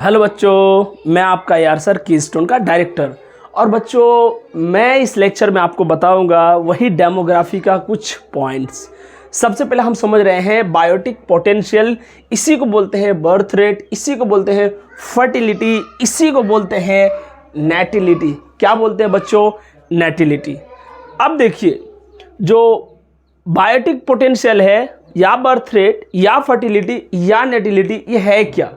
Hello बच्चों, मैं आपका यार सर कीस्टोन का डायरेक्टर। और बच्चों, मैं इस लेक्चर में आपको बताऊंगा वही डेमोग्राफी का कुछ पॉइंट्स। सबसे पहले हम समझ रहे हैं बायोटिक पोटेंशियल, इसी को बोलते हैं बर्थ रेट, इसी को बोलते हैं फर्टिलिटी, इसी को बोलते हैं नेटिलिटी। क्या बोलते हैं बच्चों? नेटिलिटी। अब देखिए, जो बायोटिक पोटेंशियल है या बर्थ रेट या फर्टिलिटी या नेटिलिटी, ये है क्या?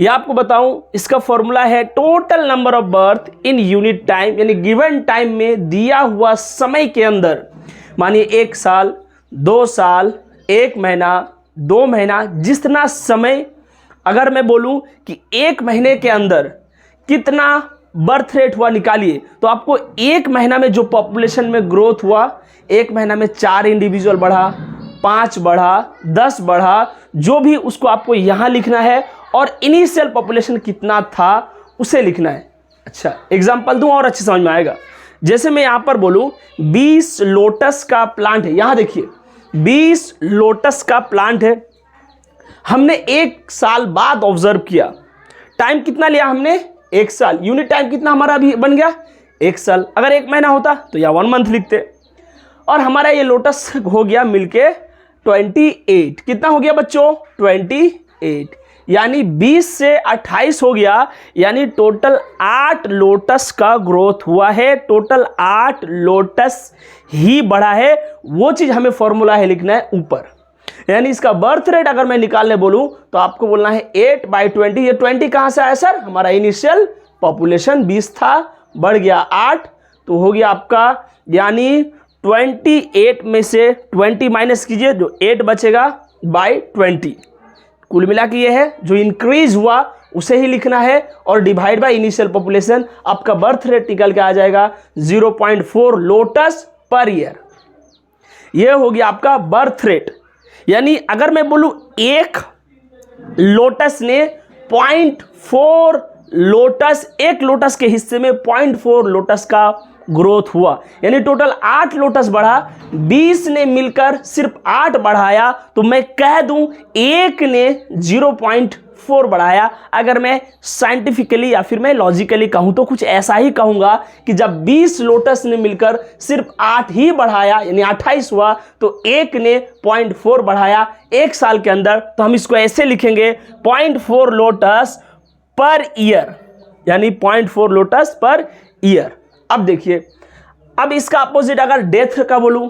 ये आपको बताऊं, इसका फॉर्मूला है total number of birth in unit time, यानी गिवन टाइम में दिया हुआ समय के अंदर। मानिए 1 साल, 2 साल, 1 महीना, 2 महीना, जितना समय, अगर मैं बोलूं कि 1 महीने के अंदर कितना बर्थ रेट हुआ निकालिए, तो आपको 1 महीना में जो पॉपुलेशन में ग्रोथ हुआ, 1 महीना में 4 इंडिविजुअल बढ़ा, 5 बढ़ा, 10 बढ़ा, जो भी उसको आपको यहाँ लिखना है, और इनिशियल पॉपुलेशन कितना था उसे लिखना है। अच्छा, एग्जांपल दूं और अच्छे समझ में आएगा। जैसे मैं यहाँ पर बोलूं 20 लोटस का प्लांट है, यहाँ देखिए 20 लोटस का प्लांट है, हमने 1 साल बाद ऑब्जर्व किया। टाइम कितना लिया हमने? 1 साल। यूनिट टाइम कितना हमारा अभी बन गया? 1 साल। अगर 1 महीना होता तो या 1 मंथ लिखते। और हमारा ये लोटस हो गया मिलके 28। कितना हो गया बच्चों? 28। यानी 20 से 28 हो गया, यानी टोटल 8 लोटस का ग्रोथ हुआ है। टोटल 8 लोटस ही बढ़ा है, वो चीज हमें फॉर्मूला है लिखना है ऊपर। यानी इसका बर्थ रेट अगर मैं निकालने बोलूं तो आपको बोलना है 8/20। ये 20 कहां से आया सर? हमारा इनिशियल पॉपुलेशन 20 था, बढ़ गया 8, तो हो गया आपका, यानी 28 में से 20 माइनस कीजिए, जो 8 बचेगा /20। कुल मिला के ये है, जो इंक्रीज हुआ उसे ही लिखना है, और डिवाइड बाय इनिशियल पॉपुलेशन। आपका बर्थ रेट निकल के आ जाएगा 0.4 लोटस पर ईयर। ये हो गया आपका बर्थ रेट। यानी अगर मैं बोलूं एक लोटस ने 0.4 लोटस, एक लोटस के हिस्से में 0.4 लोटस का ग्रोथ हुआ, यानी टोटल 8 लोटस बढ़ा, 20 ने मिलकर सिर्फ 8 बढ़ाया, तो मैं कह दूं एक ने 0.4 बढ़ाया। अगर मैं साइंटिफिकली या फिर मैं लॉजिकली कहूं तो कुछ ऐसा ही कहूंगा कि जब 20 लोटस ने मिलकर सिर्फ 8 ही बढ़ाया, यानी 28 हुआ, तो एक ने 0.4 बढ़ाया 1 साल के अंदर। तो हम इसको ऐसे लिखेंगे 0.4 लोटस पर ईयर, यानी 0.4 लोटस पर ईयर। अब देखिए, अब इसका अपोजिट अगर डेथ का बोलूं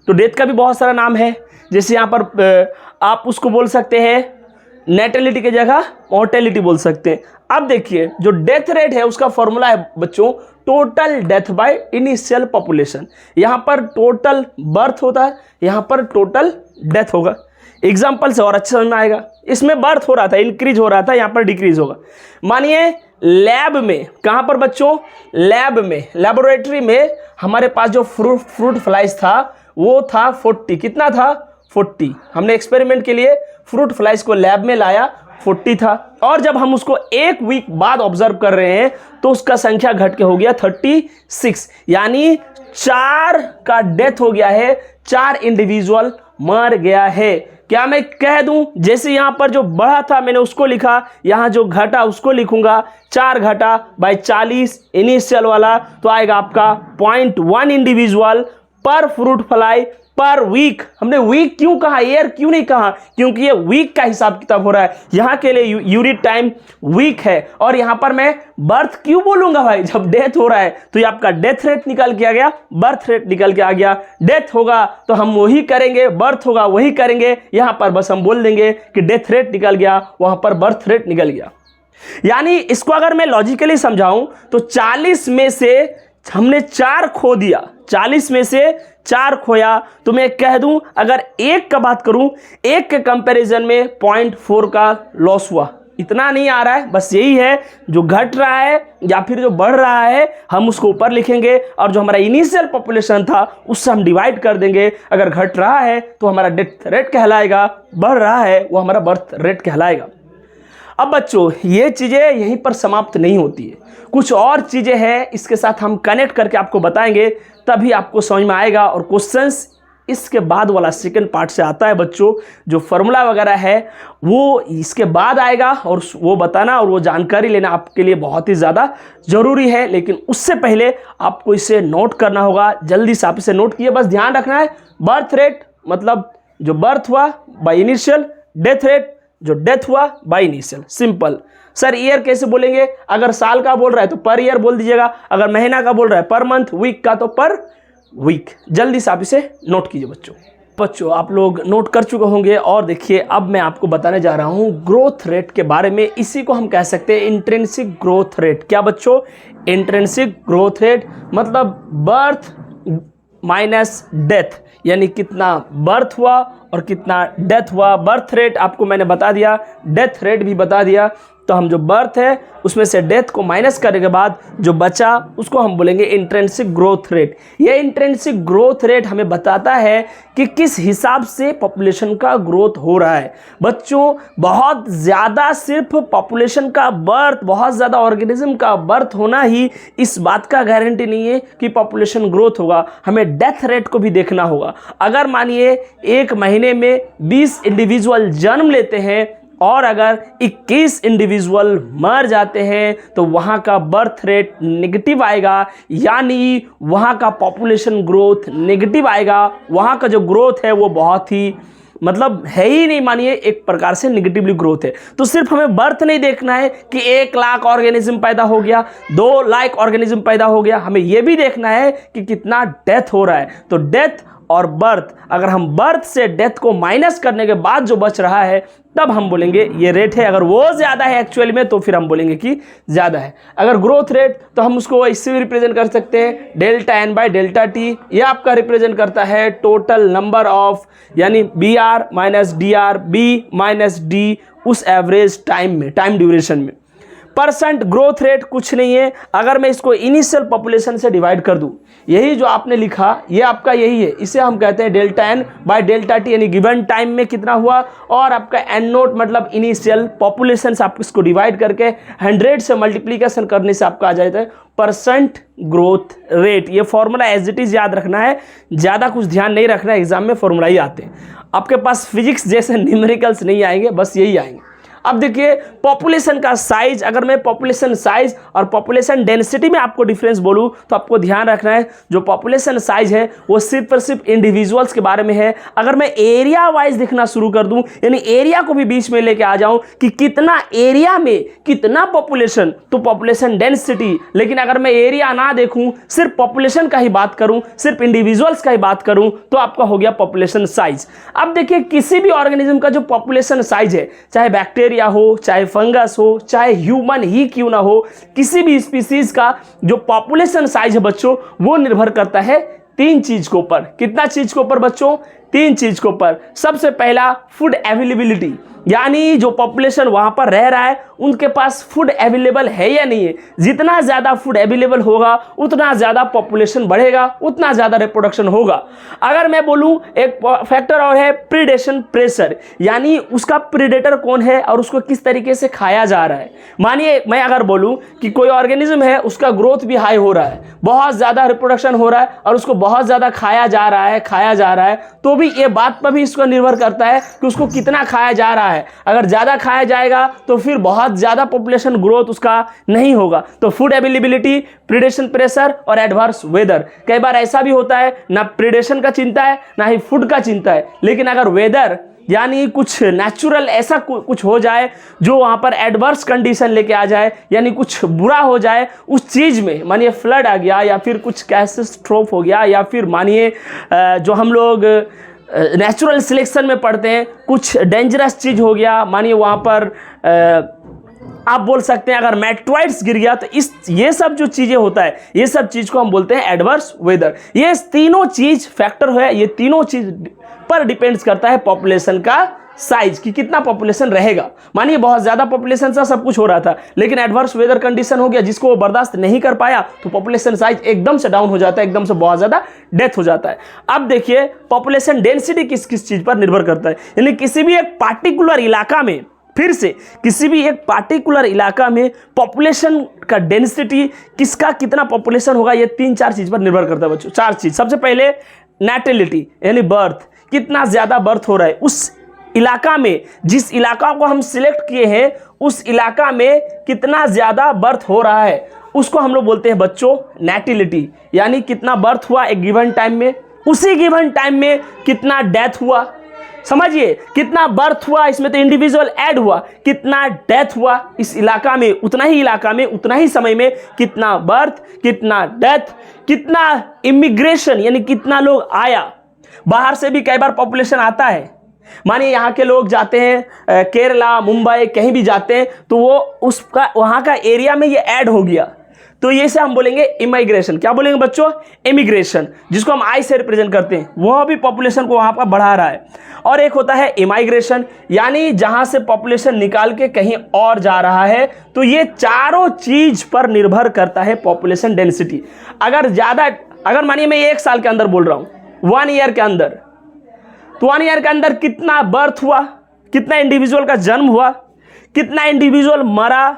तो डेथ का भी बहुत सारा नाम है। जैसे यहाँ पर आप उसको बोल सकते हैं नेटेलिटी की जगह मॉर्टेलिटी बोल सकते हैं। अब देखिए, जो डेथ रेट है उसका फॉर्मूला है बच्चों total death by initial population. यहाँ पर टोटल बर्थ होता है, यहाँ पर टोटल डेथ होगा। एग्जाम्पल से और अच्छा समझ में आएगा। इसमें बर्थ हो रहा था, इंक्रीज हो रहा था, यहाँ पर डिक्रीज होगा। मानिए लैब में, कहाँ पर बच्चों? लैब में, लेबोरेटरी में हमारे पास जो फ्रूट फ्लाइज था वो था 40। कितना था? 40। हमने एक्सपेरिमेंट के लिए फ्रूट फ्लाइज को लैब में लाया, 40 था। और जब हम उसको 1 वीक बाद ऑब्जर्व कर रहे हैं तो उसका संख्या घट के हो गया 36, यानी 4 का डेथ हो गया है, 4 इंडिविजुअल मर गया है। क्या मैं कह दूं, जैसे यहां पर जो बढ़ा था मैंने उसको लिखा, यहां जो घटा उसको लिखूंगा, 4 घटा बाय 40 इनिशियल वाला, तो आएगा आपका 0.1 इंडिविजुअल पर फ्रूट फ्लाई पर वीक। हमने वीक क्यों कहा, ईयर क्यों नहीं कहा? क्योंकि ये वीक का हिसाब किताब हो रहा है, यहाँ के लिए यूनिट टाइम वीक है। और यहाँ पर मैं बर्थ क्यों बोलूंगा भाई? जब डेथ हो रहा है तो ये आपका डेथ रेट निकल के आ गया, बर्थ रेट निकल के आ गया। डेथ होगा तो हम वही करेंगे, बर्थ होगा वही करेंगे। यहाँ पर बस हम बोल देंगे कि डेथ रेट निकल गया, वहां पर बर्थ रेट निकल गया। यानी इसको अगर मैं लॉजिकली समझाऊं तो 40 में से हमने 4 खो दिया, 40 में से 4 खोया, तो मैं कह दूं अगर 1 का बात करूं, 1 के कंपैरिजन में 0.4 का लॉस हुआ। इतना नहीं आ रहा है, बस यही है, जो घट रहा है या फिर जो बढ़ रहा है हम उसको ऊपर लिखेंगे, और जो हमारा इनिशियल पॉपुलेशन था उससे हम डिवाइड कर देंगे। अगर घट रहा है तो हमारा डेथ रेट कहलाएगा, बढ़ रहा है वो हमारा बर्थ रेट कहलाएगा। अब बच्चों, ये चीज़ें यहीं पर समाप्त नहीं होती है, कुछ और चीज़ें हैं, इसके साथ हम कनेक्ट करके आपको बताएंगे, तभी आपको समझ में आएगा और क्वेश्चंस इसके बाद वाला सेकंड पार्ट से आता है बच्चों। जो फॉर्मूला वगैरह है वो इसके बाद आएगा और वो बताना और वो जानकारी लेना आपके लिए बहुत ही ज़्यादा ज़रूरी है। लेकिन उससे पहले आपको इसे नोट करना होगा। जल्दी से आप इसे नोट कीजिए। बस ध्यान रखना है, बर्थ रेट मतलब जो बर्थ हुआ बाय इनिशियल, डेथ रेट जो डेथ हुआ by initial. Simple. Sir year कैसे बोलेंगे? अगर साल का बोल रहा है तो पर ईयर बोल दीजिएगा, अगर महीना का बोल रहा है पर मंथ, वीक का तो पर वीक। जल्दी से आप इसे नोट कीजिए बच्चों आप लोग नोट कर चुके होंगे। और देखिए अब मैं आपको बताने जा रहा हूं ग्रोथ रेट के बारे में। इसी को हम कह सकते हैं इंट्रिंसिक ग्रोथ रेट। क्या बच्चों? इंट्रिंसिक ग्रोथ रेट मतलब बर्थ माइनस डेथ, यानी कितना बर्थ हुआ और कितना डेथ हुआ। बर्थ रेट आपको मैंने बता दिया, डेथ रेट भी बता दिया। तो हम जो बर्थ है उसमें से डेथ को माइनस करने के बाद जो बचा उसको हम बोलेंगे इंट्रिंसिक ग्रोथ रेट। ये इंट्रिंसिक ग्रोथ रेट हमें बताता है कि किस हिसाब से पॉपुलेशन का ग्रोथ हो रहा है। बच्चों बहुत ज़्यादा सिर्फ पॉपुलेशन का बर्थ, बहुत ज़्यादा ऑर्गेनिज्म का बर्थ होना ही इस बात का गारंटी नहीं है कि पॉपुलेशन ग्रोथ होगा। हमें डेथ रेट को भी देखना होगा। अगर मानिए एक महीने में 20 इंडिविजुअल जन्म लेते हैं और अगर 21 इंडिविजुअल मर जाते हैं तो वहाँ का बर्थ रेट नेगेटिव आएगा, यानी वहाँ का पॉपुलेशन ग्रोथ नेगेटिव आएगा। वहाँ का जो ग्रोथ है वो बहुत ही मतलब है ही नहीं, मानिए एक प्रकार से नेगेटिवली ग्रोथ है। तो सिर्फ हमें बर्थ नहीं देखना है कि 1 लाख ऑर्गेनिज्म पैदा हो गया, 2 लाख ऑर्गेनिज्म पैदा हो गया। हमें यह भी देखना है कि कितना डेथ हो रहा है। तो डेथ और बर्थ, अगर हम बर्थ से डेथ को माइनस करने के बाद जो बच रहा है तब हम बोलेंगे ये रेट है। अगर वो ज़्यादा है एक्चुअली में तो फिर हम बोलेंगे कि ज़्यादा है। अगर ग्रोथ रेट तो हम उसको इससे भी रिप्रेजेंट कर सकते हैं, delta N by delta T. ये आपका रिप्रेजेंट करता है टोटल नंबर ऑफ, यानी B R minus D R, B minus D उस एवरेज टाइम में, टाइम ड्यूरेशन में। परसेंट ग्रोथ रेट कुछ नहीं है, अगर मैं इसको इनिशियल पॉपुलेशन से डिवाइड कर दूं, यही जो आपने लिखा ये आपका यही है। इसे हम कहते हैं delta N by delta T, यानी गिवन टाइम में कितना हुआ। और आपका एन नोट मतलब इनिशियल पॉपुलेशन से आप इसको डिवाइड करके 100 से मल्टीप्लीकेशन करने से आपका आ जाता है परसेंट ग्रोथ रेट। ये फॉर्मूला एज इट इज याद रखना है, ज़्यादा कुछ ध्यान नहीं रखना है। एग्जाम में फॉर्मूला ही आते हैं, आपके पास फिजिक्स जैसे न्यूमेरिकल्स नहीं आएंगे, बस यही आएंगे। अब देखिए पॉपुलेशन का साइज, अगर मैं पॉपुलेशन साइज और पॉपुलेशन डेंसिटी में आपको डिफरेंस बोलूं तो आपको ध्यान रखना है जो पॉपुलेशन साइज है वो सिर्फ और सिर्फ इंडिविजुअल्स के बारे में है। अगर मैं एरिया वाइज देखना शुरू कर दूं, यानी एरिया को भी बीच में लेके आ जाऊं कि कितना एरिया में कितना पॉपुलेशन, तो पॉपुलेशन डेंसिटी। लेकिन अगर मैं एरिया ना देखूं, सिर्फ पॉपुलेशन का ही बात करूं, सिर्फ इंडिविजुअल्स का ही बात करूं, तो आपका हो गया पॉपुलेशन साइज। अब देखिए किसी भी ऑर्गेनिज्म का जो पॉपुलेशन साइज है, चाहे बैक्टीरिया हो, चाहे फंगस हो, चाहे ह्यूमन ही क्यों ना हो, किसी भी स्पीसीज का जो पॉपुलेशन साइज है बच्चों वो निर्भर करता है 3 चीज के ऊपर। कितना चीज के ऊपर बच्चों? 3 चीज के ऊपर। सबसे पहला फूड अवेलेबिलिटी, यानी जो पॉपुलेशन वहां पर रह रहा है उनके पास फूड अवेलेबल है या नहीं है। जितना ज़्यादा फूड अवेलेबल होगा उतना ज़्यादा पॉपुलेशन बढ़ेगा, उतना ज़्यादा रिप्रोडक्शन होगा। अगर मैं बोलूँ एक फैक्टर और है प्रीडेशन प्रेशर, यानी उसका प्रीडेटर कौन है और उसको किस तरीके से खाया जा रहा है। मानिए मैं अगर बोलूँ कि कोई ऑर्गेनिज्म है, उसका ग्रोथ भी हाई हो रहा है, बहुत ज़्यादा रिप्रोडक्शन हो रहा है और उसको बहुत ज़्यादा खाया जा रहा है, तो भी ये बात पर भी इसको निर्भर करता है कि उसको कितना खाया जा रहा है। अगर ज़्यादा खाया जाएगा तो फिर बहुत ज़्यादा पॉपुलेशन ग्रोथ उसका नहीं होगा। तो फूड अवेलेबिलिटी, प्रीडेशन प्रेशर और एडवर्स वेदर। कई बार ऐसा भी होता है ना प्रीडेशन का चिंता है ना ही फूड का चिंता है, लेकिन अगर वेदर यानी कुछ नेचुरल ऐसा कुछ हो जाए जो वहाँ पर एडवर्स कंडीशन लेके आ जाए, यानी कुछ बुरा हो जाए उस चीज़ में, मानिए फ्लड आ गया या फिर कुछ कैटास्ट्रोफ हो गया, या फिर मानिए जो हम लोग नेचुरल सिलेक्शन में पढ़ते हैं कुछ डेंजरस चीज़ हो गया, मानिए वहाँ पर आप बोल सकते हैं अगर मेट्रॉइड्स गिर गया, तो ये सब जो चीज़ें होता है ये सब चीज़ को हम बोलते हैं एडवर्स वेदर। ये तीनों चीज़ फैक्टर है, ये तीनों चीज़ पर डिपेंड्स करता है पॉपुलेशन का साइज कि कितना पॉपुलेशन रहेगा। मानिए बहुत ज़्यादा पॉपुलेशन से सब कुछ हो रहा था, लेकिन एडवर्स वेदर कंडीशन हो गया जिसको वो बर्दाश्त नहीं कर पाया, तो पॉपुलेशन साइज एकदम से डाउन हो जाता है, एकदम से बहुत ज़्यादा डेथ हो जाता है। अब देखिए पॉपुलेशन डेंसिटी किस किस चीज़ पर निर्भर करता है, यानी किसी भी एक पार्टिकुलर इलाका में, फिर से किसी भी एक पार्टिकुलर इलाका में पॉपुलेशन का डेंसिटी, किसका कितना पॉपुलेशन होगा, ये 3-4 चीज़ पर निर्भर करता है बच्चों। 4 चीज़। सबसे पहले नेटिलिटी यानी बर्थ, कितना ज़्यादा बर्थ हो रहा है उस इलाका में, जिस इलाका को हम सिलेक्ट किए हैं उस इलाका में कितना ज़्यादा बर्थ हो रहा है, उसको हम लोग बोलते हैं बच्चों नेटिलिटी। यानी कितना बर्थ हुआ एक गिवन टाइम में, उसी गिवन टाइम में कितना डेथ हुआ, समझिए कितना बर्थ हुआ, इसमें तो इंडिविजुअल ऐड हुआ, कितना डेथ हुआ इस इलाका में, उतना ही इलाका में उतना ही समय में कितना बर्थ, कितना डेथ, कितना इमिग्रेशन यानी कितना लोग आया। बाहर से भी कई बार पॉपुलेशन आता है, मानिए यहाँ के लोग जाते हैं केरला, मुंबई, कहीं भी जाते हैं तो वो उसका वहाँ का एरिया में ये ऐड हो गया, तो ये से हम बोलेंगे इमिग्रेशन। क्या बोलेंगे बच्चों? इमिग्रेशन, जिसको हम आई से रिप्रेजेंट करते हैं, वह भी पॉपुलेशन को वहाँ पर बढ़ा रहा है। और एक होता है इमाइग्रेशन, यानी जहाँ से पॉपुलेशन निकाल के कहीं और जा रहा है। तो ये चारों चीज पर निर्भर करता है पॉपुलेशन डेंसिटी। अगर मानिए मैं 1 साल के अंदर बोल रहा हूँ, 1 ईयर के अंदर, तो 1 ईयर के अंदर कितना बर्थ हुआ, कितना इंडिविजुअल का जन्म हुआ, कितना इंडिविजुअल मरा,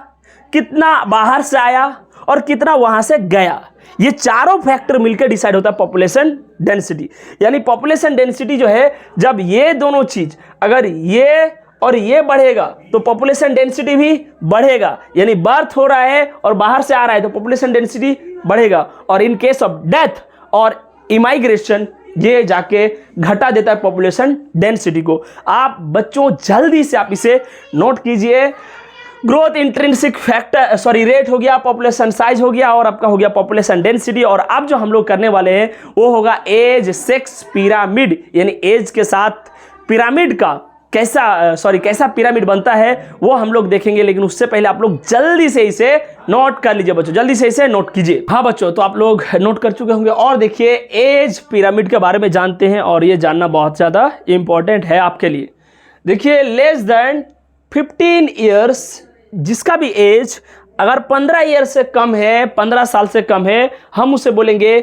कितना बाहर से आया और कितना वहां से गया, ये चारों फैक्टर मिलकर डिसाइड होता है पॉपुलेशन डेंसिटी। यानी पॉपुलेशन डेंसिटी जो है, जब ये दोनों चीज अगर ये और ये बढ़ेगा तो पॉपुलेशन डेंसिटी भी बढ़ेगा, यानी बर्थ हो रहा है और बाहर से आ रहा है तो पॉपुलेशन डेंसिटी बढ़ेगा। और इन केस ऑफ डेथ और इमाइग्रेशन ये जाके घटा देता है पॉपुलेशन डेंसिटी को। आप बच्चों जल्दी से आप इसे नोट कीजिए। ग्रोथ इंट्रिंसिक फैक्टर रेट हो गया, पॉपुलेशन साइज हो गया और आपका हो गया पॉपुलेशन डेंसिटी। और अब जो हम लोग करने वाले हैं वो होगा एज सेक्स पिरामिड, यानी एज के साथ पिरामिड का कैसा पिरामिड बनता है वो हम लोग देखेंगे। लेकिन उससे पहले आप लोग जल्दी से इसे नोट कर लीजिए बच्चों, जल्दी से इसे नोट कीजिए। हाँ बच्चों, तो आप लोग नोट कर चुके होंगे। और देखिए एज पिरामिड के बारे में जानते हैं, और ये जानना बहुत ज़्यादा इंपॉर्टेंट है आपके लिए। देखिए लेस देन 15 ईयर्स, जिसका भी एज अगर 15 ईयर से कम है, 15 साल से कम है, हम उसे बोलेंगे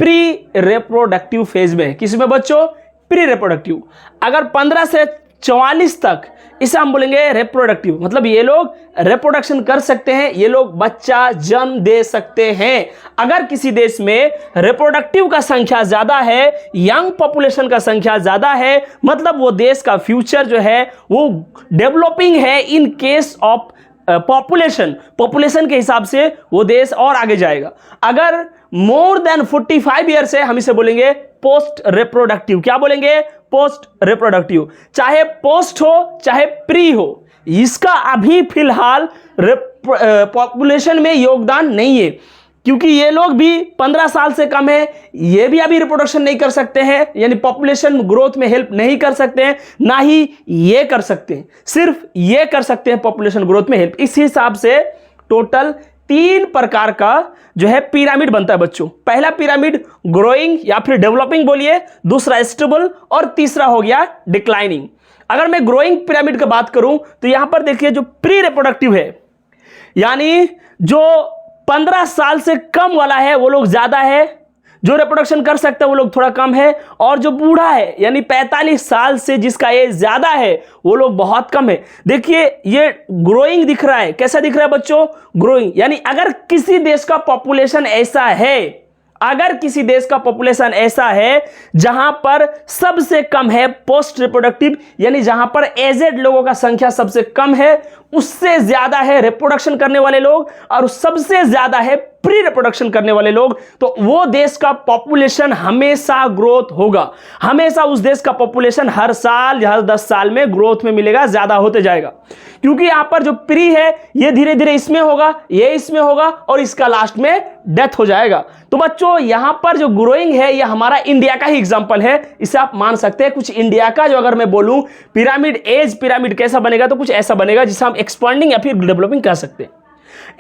प्री रिप्रोडक्टिव फेज में। किसमें बच्चों? Pre reproductive. अगर 15 से 44 तक, इसे हम बोलेंगे रिप्रोडक्टिव, मतलब ये लोग रिप्रोडक्शन कर सकते हैं, ये लोग बच्चा जन्म दे सकते हैं। अगर किसी देश में रिप्रोडक्टिव का संख्या ज्यादा है, यंग पॉपुलेशन का संख्या ज्यादा है, मतलब वो देश का फ्यूचर जो है वो डेवलपिंग है इन केस ऑफ पॉपुलेशन के हिसाब से वो देश और आगे जाएगा। अगर मोर देन 45 ईयर से, हम इसे बोलेंगे पोस्ट रिप्रोडक्टिव। क्या बोलेंगे? Post reproductive. चाहे पोस्ट हो चाहे प्री हो, इसका अभी फिलहाल पॉपुलेशन में योगदान नहीं है, क्योंकि ये लोग भी 15 साल से कम है, ये भी अभी रिप्रोडक्शन नहीं कर सकते हैं, यानी पॉपुलेशन ग्रोथ में हेल्प नहीं कर सकते हैं, ना ही ये कर सकते हैं, सिर्फ ये कर सकते हैं पॉपुलेशन ग्रोथ में हेल्प। इस हिसाब से टोटल 3 प्रकार का जो है पिरामिड बनता है बच्चों। पहला पिरामिड ग्रोइंग या फिर डेवलपिंग बोलिए, दूसरा स्टेबल और तीसरा हो गया डिक्लाइनिंग। अगर मैं ग्रोइंग पिरामिड की बात करूं तो यहां पर देखिए जो प्री रिप्रोडक्टिव है, यानी जो 15 साल से कम वाला है वो लोग ज्यादा है, जो रिप्रोडक्शन कर सकते हैं वो लोग थोड़ा कम है, और जो बूढ़ा है यानी 45 साल से जिसका एज ज्यादा है वो लोग बहुत कम है। देखिए ये ग्रोइंग दिख रहा है, कैसा दिख रहा है बच्चों? ग्रोइंग। यानी अगर किसी देश का पॉपुलेशन ऐसा है, अगर किसी देश का पॉपुलेशन ऐसा है जहां पर सबसे कम है पोस्ट रिप्रोडक्टिव, यानी जहां पर एजेड लोगों का संख्या सबसे कम है, उससे ज्यादा है रिप्रोडक्शन करने वाले लोग, और सबसे ज्यादा है प्री रिप्रोडक्शन करने वाले लोग, तो वो देश का पॉपुलेशन हमेशा ग्रोथ होगा। हमेशा उस देश का पॉपुलेशन हर साल या हर 10 साल में ग्रोथ में मिलेगा, ज्यादा होते जाएगा। क्योंकि यहां पर जो प्री है ये धीरे धीरे इसमें होगा, ये इसमें होगा, और इसका लास्ट में डेथ हो जाएगा। तो बच्चों यहां पर जो ग्रोइंग है ये हमारा इंडिया का ही एग्जांपल है, इसे आप मान सकते हैं। कुछ इंडिया का जो अगर मैं बोलूं पिरामिड, एज पिरामिड कैसा बनेगा, तो कुछ ऐसा बनेगा जिसे हम एक्सपांडिंग या फिर डेवलपिंग कह सकते हैं।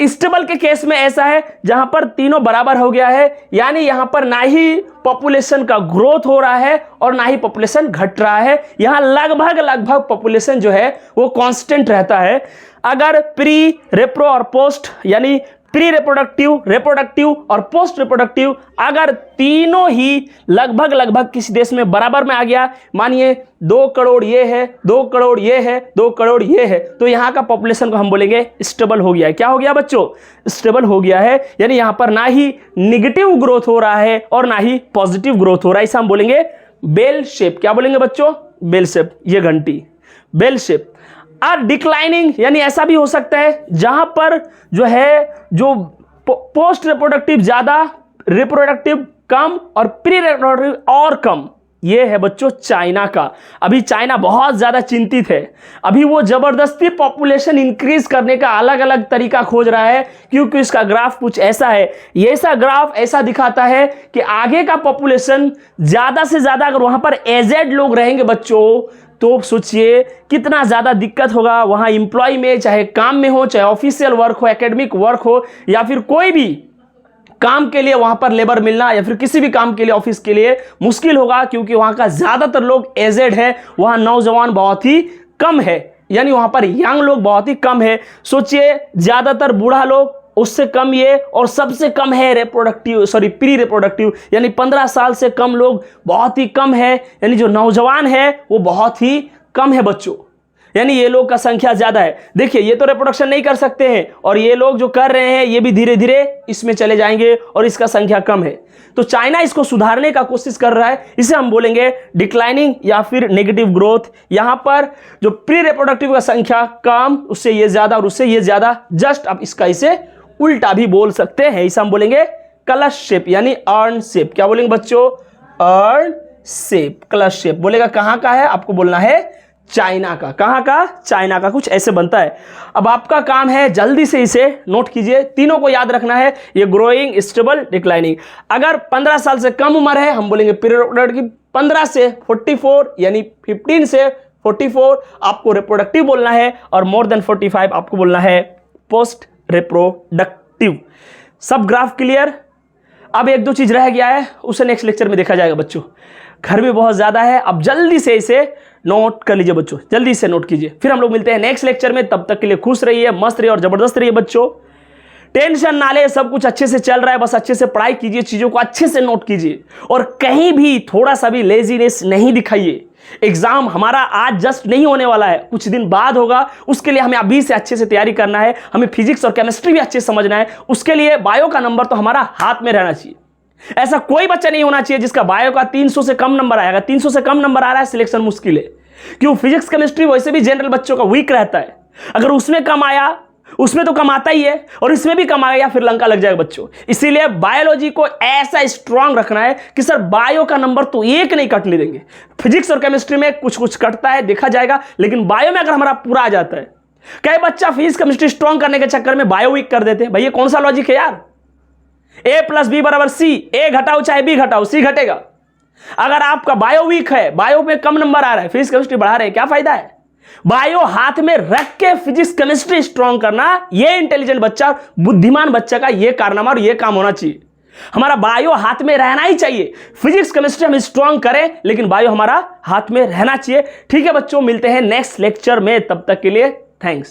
स्टेबल के केस में ऐसा है जहां पर तीनों बराबर हो गया है, यानी यहां पर ना ही पॉपुलेशन का ग्रोथ हो रहा है और ना ही पॉपुलेशन घट रहा है, यहां लगभग पॉपुलेशन जो है वो कांस्टेंट रहता है। अगर प्री, रेप्रो और पोस्ट यानी प्री रिप्रोडक्टिव, रिप्रोडक्टिव और पोस्ट रिप्रोडक्टिव, अगर तीनों ही लगभग किसी देश में बराबर में आ गया, मानिए 2 करोड़ ये है, 2 करोड़ ये है, 2 करोड़ ये है, तो यहां का पॉपुलेशन को हम बोलेंगे स्टेबल हो गया है। क्या हो गया बच्चों? स्टेबल हो गया है, यानी यहां पर ना ही निगेटिव ग्रोथ हो रहा है और ना ही पॉजिटिव ग्रोथ हो रहा है। इसे हम बोलेंगे बेल शेप। क्या बोलेंगे बच्चों? Bell shape. ये घंटी बेल शेप। डिक्लाइनिंग, यानी ऐसा भी हो सकता है जहां पर जो पोस्ट रिप्रोडक्टिव ज्यादा, रिप्रोडक्टिव कम और प्री रिप्रोडक्टिव और कम। ये है बच्चों चाइना का। अभी चाइना बहुत ज्यादा चिंतित है, अभी वो जबरदस्ती पॉपुलेशन इंक्रीज करने का अलग अलग तरीका खोज रहा है, क्योंकि इसका ग्राफ कुछ ऐसा है। ये ऐसा ग्राफ ऐसा दिखाता है कि आगे का पॉपुलेशन ज्यादा से ज्यादा, अगर वहां पर एजेड लोग रहेंगे बच्चों, तो सोचिए कितना ज्यादा दिक्कत होगा वहां एम्प्लॉय में, चाहे काम में हो, चाहे ऑफिशियल वर्क हो, एकेडमिक वर्क हो, या फिर कोई भी काम के लिए वहां पर लेबर मिलना, या फिर किसी भी काम के लिए ऑफिस के लिए मुश्किल होगा, क्योंकि वहां का ज्यादातर लोग एजेड है, वहां नौजवान बहुत ही कम है, यानी वहां पर यंग लोग बहुत ही कम है। सोचिए ज्यादातर बूढ़ा लोग, उससे कम ये, और सबसे कम है प्री रिप्रोडक्टिव, यानी 15 साल से कम लोग बहुत ही कम है, यानी जो नौजवान है वो बहुत ही कम है बच्चों, यानी ये लोग का संख्या ज्यादा है। देखिए ये तो रिप्रोडक्शन नहीं कर सकते हैं, और ये लोग जो कर रहे हैं ये भी धीरे धीरे इसमें चले जाएंगे और इसका संख्या कम है। तो चाइना इसको सुधारने का कोशिश कर रहा है, इसे हम बोलेंगे डिक्लाइनिंग या फिर नेगेटिव ग्रोथ। यहां पर जो प्री रिप्रोडक्टिव का संख्या कम, उससे ये ज्यादा और उससे ये ज्यादा, जस्ट आप इसका इसे उल्टा भी बोल सकते हैं, इसे हम बोलेंगे कलश शेप यानी अर्न शेप। क्या बोलेंगे बच्चों? अर्न शेप, कलश शेप। बोलेगा कहां का है? आपको बोलना है चाइना का। कहां का? चाइना का। कुछ ऐसे बनता है। अब आपका काम है जल्दी से इसे नोट कीजिए, तीनों को याद रखना है, ये ग्रोइंग, स्टेबल, डिक्लाइनिंग। अगर 15 साल से कम उम्र है हम बोलेंगे प्री रिप्रोडक्टिव, 15 से 44 यानी 15 से 44 आपको रिप्रोडक्टिव बोलना है, और मोर देन 45 आपको बोलना है पोस्ट रिप्रोडक्टिव। सब ग्राफ क्लियर? अब एक दो चीज रह गया है, उसे नेक्स्ट लेक्चर में देखा जाएगा बच्चों। घर भी बहुत ज्यादा है, अब जल्दी से इसे नोट कर लीजिए बच्चों, जल्दी से नोट कीजिए। फिर हम लोग मिलते हैं नेक्स्ट लेक्चर में, तब तक के लिए खुश रहिए, मस्त रहिए और जबरदस्त रहिए बच्चों। टेंशन ना ले, सब कुछ अच्छे से चल रहा है, बस अच्छे से पढ़ाई कीजिए, चीजों को अच्छे से नोट कीजिए, और कहीं भी थोड़ा सा भी लेजीनेस नहीं दिखाइए। एग्जाम हमारा आज जस्ट नहीं होने वाला है, कुछ दिन बाद होगा, उसके लिए हमें अभी से अच्छे से तैयारी करना है, हमें फिजिक्स और केमिस्ट्री भी अच्छे से समझना है। उसके लिए बायो का नंबर तो हमारा हाथ में रहना चाहिए। ऐसा कोई बच्चा नहीं होना चाहिए जिसका बायो का 300 से कम नंबर आएगा। 300 से कम नंबर आ रहा है, सिलेक्शन मुश्किल है, क्यों? फिजिक्स केमिस्ट्री वैसे भी जनरल बच्चों का वीक रहता है, अगर उसमें कम आया, उसमें तो कम आता ही है, और इसमें भी कम आएगा फिर लंका लग जाएगा बच्चों। इसीलिए बायोलॉजी को ऐसा स्ट्रांग रखना है कि सर बायो का नंबर तो एक नहीं कटने देंगे। फिजिक्स और केमिस्ट्री में कुछ कुछ कटता है, देखा जाएगा, लेकिन बायो में अगर हमारा पूरा आ जाता है। कई बच्चा फिजिक्स केमिस्ट्री स्ट्रांग करने के चक्कर में बायो वीक कर देते हैं। भैया कौन सा लॉजिक है यार? A + B = C, A घटाओ चाहे B घटाओ, C घटेगा। अगर आपका बायो वीक है, बायो में कम नंबर आ रहा है, फिजिक्स केमिस्ट्री बढ़ा रहे हैं, क्या फायदा है? बायो हाथ में रख के फिजिक्स केमिस्ट्री स्ट्रांग करना, ये इंटेलिजेंट बच्चा, बुद्धिमान बच्चा का ये कारनामा और ये काम होना चाहिए। हमारा बायो हाथ में रहना ही चाहिए। फिजिक्स केमिस्ट्री हम स्ट्रांग करें, लेकिन बायो हमारा हाथ में रहना चाहिए। ठीक है बच्चों, मिलते हैं नेक्स्ट लेक्चर में, तब तक के लिए थैंक्स।